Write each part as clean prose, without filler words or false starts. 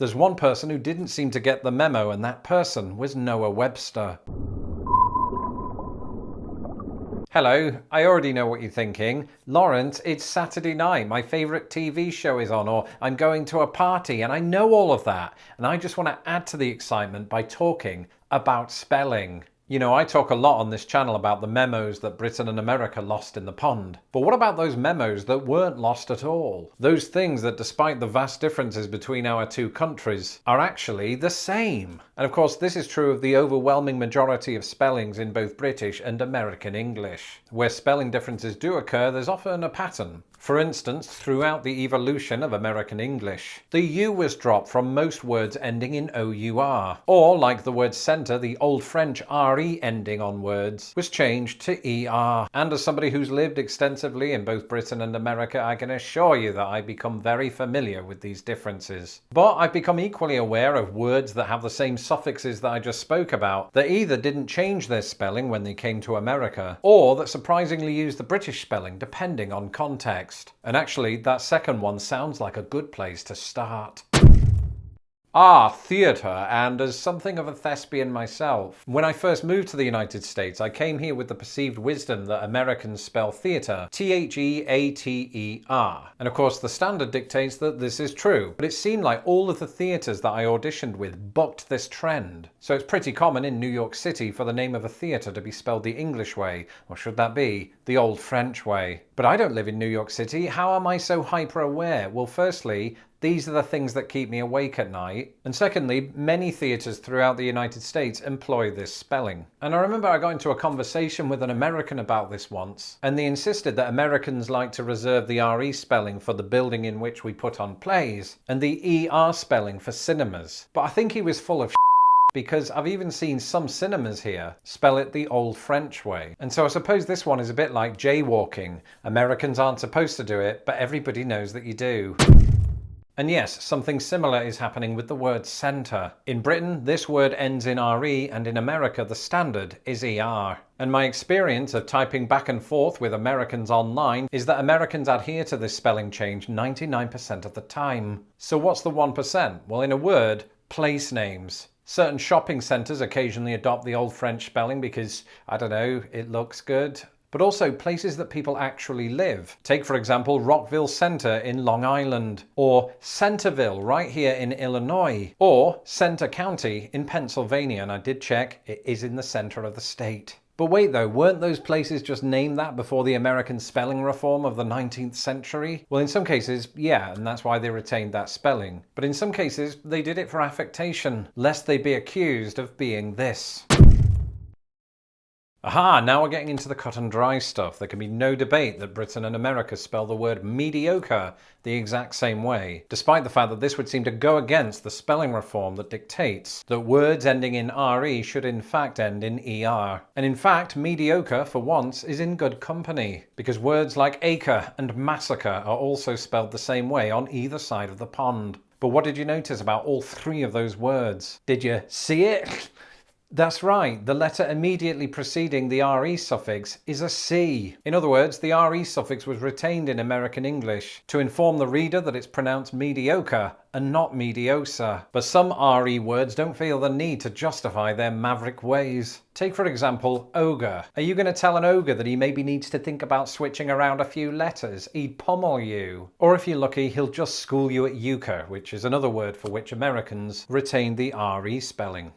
There's one person who didn't seem to get the memo, and that person was Noah Webster. Hello, I already know what you're thinking. Lawrence, it's Saturday night, my favourite TV show is on, or I'm going to a party, and I know all of that. And I just want to add to the excitement by talking about spelling. You know, I talk a lot on this channel about the memos that Britain and America lost in the pond. But what about those memos that weren't lost at all? Those things that, despite the vast differences between our two countries, are actually the same. And of course, this is true of the overwhelming majority of spellings in both British and American English. Where spelling differences do occur, there's often a pattern. For instance, throughout the evolution of American English, the U was dropped from most words ending in OUR. Or, like the word centre, the Old French RE ending on words was changed to ER. And as somebody who's lived extensively in both Britain and America, I can assure you that I've become very familiar with these differences. But I've become equally aware of words that have the same suffixes that I just spoke about, that either didn't change their spelling when they came to America, or that surprisingly use the British spelling depending on context. And actually, that second one sounds like a good place to start. Theatre, and as something of a thespian myself, when I first moved to the United States, I came here with the perceived wisdom that Americans spell theatre Theater. And of course, the standard dictates that this is true, but it seemed like all of the theatres that I auditioned with bucked this trend. So it's pretty common in New York City for the name of a theatre to be spelled the English way, or should that be, the Old French way. But I don't live in New York City. How am I so hyper-aware? Well, firstly, these are the things that keep me awake at night. And secondly, many theatres throughout the United States employ this spelling. And I remember I got into a conversation with an American about this once, and they insisted that Americans like to reserve the RE spelling for the building in which we put on plays, and the ER spelling for cinemas. But I think he was full of because I've even seen some cinemas here spell it the Old French way. And so I suppose this one is a bit like jaywalking. Americans aren't supposed to do it, but everybody knows that you do. And yes, something similar is happening with the word centre. In Britain, this word ends in RE, and in America, the standard is ER. And my experience of typing back and forth with Americans online is that Americans adhere to this spelling change 99% of the time. So what's the 1%? Well, in a word, place names. Certain shopping centres occasionally adopt the Old French spelling because, I don't know, it looks good. But also places that people actually live. Take, for example, Rockville Centre in Long Island, or Centerville right here in Illinois, or Centre County in Pennsylvania, and I did check, it is in the centre of the state. But wait though, weren't those places just named that before the American spelling reform of the 19th century? Well, in some cases, yeah, and that's why they retained that spelling. But in some cases, they did it for affectation, lest they be accused of being this. Aha, now we're getting into the cut and dry stuff. There can be no debate that Britain and America spell the word mediocre the exact same way, despite the fact that this would seem to go against the spelling reform that dictates that words ending in RE should in fact end in ER. And in fact, mediocre, for once, is in good company, because words like acre and massacre are also spelled the same way on either side of the pond. But what did you notice about all three of those words? Did you see it? That's right, the letter immediately preceding the RE suffix is a C. In other words, the RE suffix was retained in American English to inform the reader that it's pronounced mediocre and not mediosa. But some RE words don't feel the need to justify their maverick ways. Take for example, ogre. Are you going to tell an ogre that he maybe needs to think about switching around a few letters? He'd pummel you. Or if you're lucky, he'll just school you at euchre, which is another word for which Americans retain the RE spelling.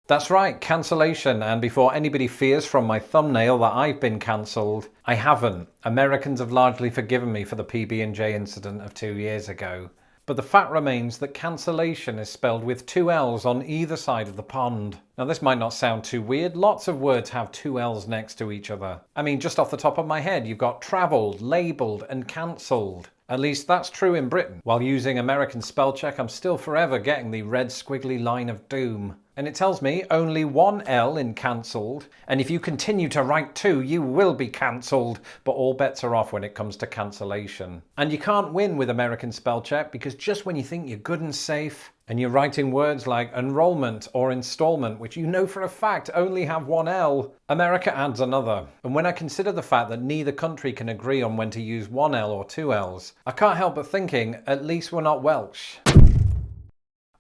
That's right, cancellation, and before anybody fears from my thumbnail that I've been cancelled, I haven't. Americans have largely forgiven me for the PB&J incident of 2 years ago. But the fact remains that cancellation is spelled with 2 L's on either side of the pond. Now this might not sound too weird, lots of words have 2 L's next to each other. I mean, just off the top of my head, you've got travelled, labelled and cancelled. At least that's true in Britain. While using American spell check, I'm still forever getting the red squiggly line of doom. And it tells me only 1 L in cancelled, and if you continue to write 2, you will be cancelled, but all bets are off when it comes to cancellation. And you can't win with American spell check, because just when you think you're good and safe, and you're writing words like enrollment or installment, which you know for a fact only have 1 L, America adds another. And when I consider the fact that neither country can agree on when to use 1 L or 2 L's, I can't help but thinking, at least we're not Welsh.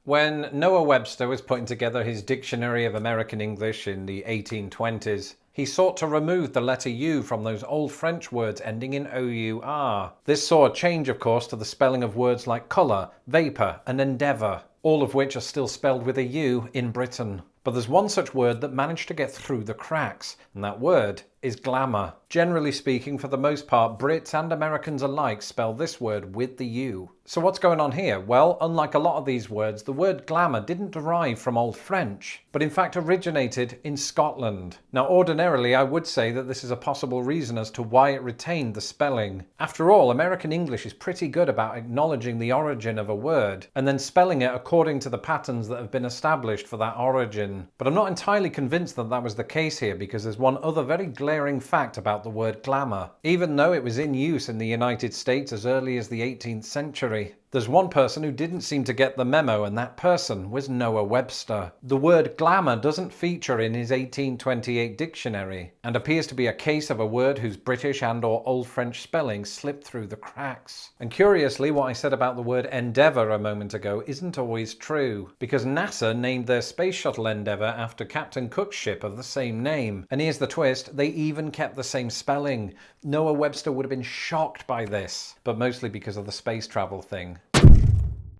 When Noah Webster was putting together his Dictionary of American English in the 1820s, he sought to remove the letter U from those old French words ending in O-U-R. This saw a change, of course, to the spelling of words like colour, vapour and endeavour, all of which are still spelled with a U in Britain. But there's one such word that managed to get through the cracks, and that word is glamour. Generally speaking, for the most part, Brits and Americans alike spell this word with the U. So what's going on here? Well, unlike a lot of these words, the word glamour didn't derive from Old French, but in fact originated in Scotland. Now, ordinarily, I would say that this is a possible reason as to why it retained the spelling. After all, American English is pretty good about acknowledging the origin of a word and then spelling it according to the patterns that have been established for that origin. But I'm not entirely convinced that that was the case here, because there's one other very glaring fact about the word glamour. Even though it was in use in the United States as early as the 18th century, there's one person who didn't seem to get the memo, and that person was Noah Webster. The word glamour doesn't feature in his 1828 dictionary, and appears to be a case of a word whose British and or Old French spelling slipped through the cracks. And curiously, what I said about the word endeavour a moment ago isn't always true, because NASA named their space shuttle Endeavour after Captain Cook's ship of the same name. And here's the twist, they even kept the same spelling. Noah Webster would have been shocked by this, but mostly because of the space travel thing.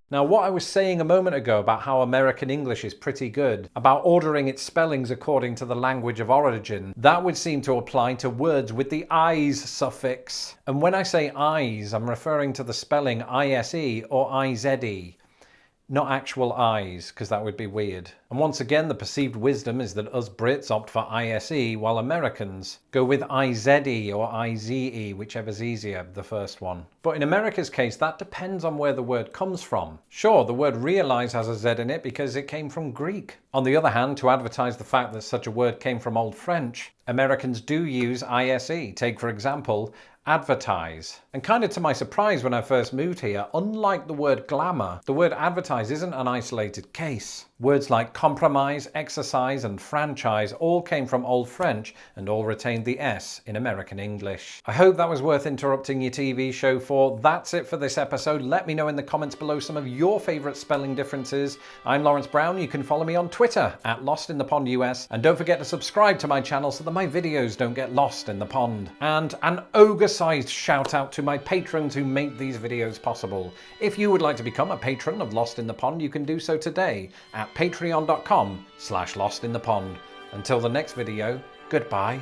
Now, what I was saying a moment ago about how American English is pretty good about ordering its spellings according to the language of origin, that would seem to apply to words with the "-ise" suffix. And when I say "-ise", I'm referring to the spelling "ise" or "ize", not actual eyes, because that would be weird. And once again, the perceived wisdom is that us Brits opt for "ise", while Americans go with "ize" or "ize", whichever's easier, the first one. But in America's case, that depends on where the word comes from. Sure, the word realise has a Z in it because it came from Greek. On the other hand, to advertise the fact that such a word came from Old French, Americans do use "ise". Take, for example, advertise. And kind of to my surprise when I first moved here, unlike the word glamour, the word advertise isn't an isolated case. Words like compromise, exercise and franchise all came from Old French and all retained the S in American English. I hope that was worth interrupting your TV show for. That's it for this episode. Let me know in the comments below some of your favourite spelling differences. I'm Lawrence Brown. You can follow me on Twitter at LostInThePondUS, and don't forget to subscribe to my channel so that my videos don't get lost in the pond. And an ogre-sized shout out to my patrons who make these videos possible. If you would like to become a patron of Lost in the Pond, you can do so today at patreon.com/lostinthepond. Until the next video, goodbye.